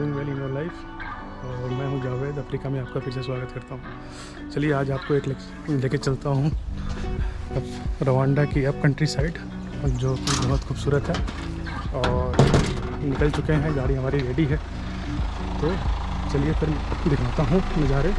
Doing well in your life. और मैं हूँ जावेद, अफ्रीका में आपका फिर से स्वागत करता हूँ। चलिए आज आपको एक लेके चलता हूँ रवांडा की अब कंट्री साइड, जो कि बहुत खूबसूरत है। और निकल चुके हैं, गाड़ी हमारी रेडी है, तो चलिए फिर दिखाता हूँ नज़ारे।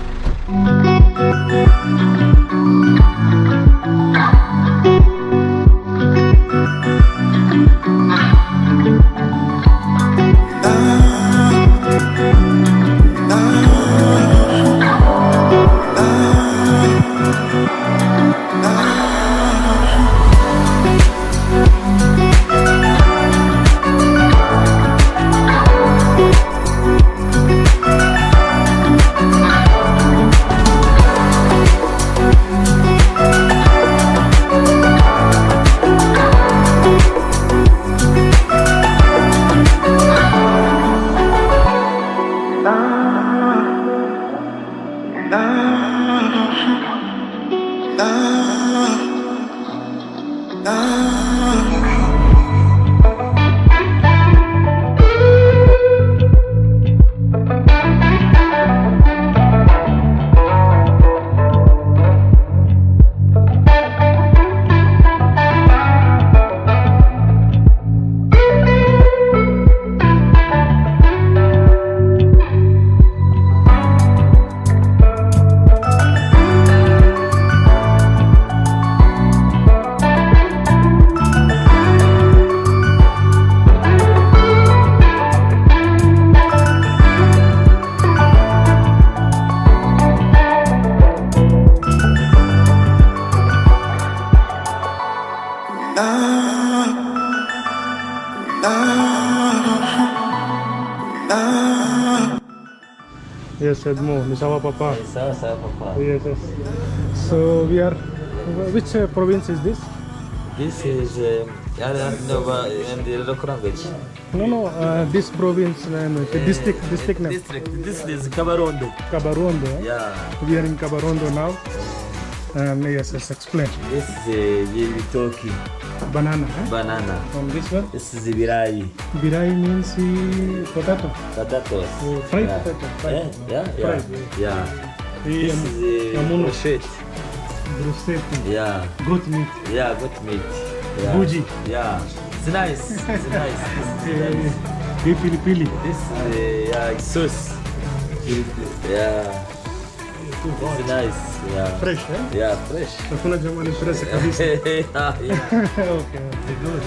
Yes, Edmo, Misawa Papa. Misawa Papa. Yes, yes. So we are, which province is this? This is in the local language. No, this province name, district name. District. This is Kabarondo. Kabarondo. Yeah. We are in Kabarondo now. Yes, explain. This is Vitoki. Banana. Banana. And this one? This is Birai. Birai means potato. Potatoes. Fried Yeah. potato. Yeah. Fried. Yeah. This is bruschetta. Bruschetta. Yeah. Goat meat. Yeah, goat meat. Yeah. Buji. Yeah. It's nice. It's nice. Pili pili. This is sauce. Yeah. It's nice. Yeah. Fresh, eh? Yeah, fresh. Hakuna jamani fresh kabisa. Yeah. Okay, good.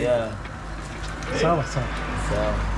Yeah. Sawa. So.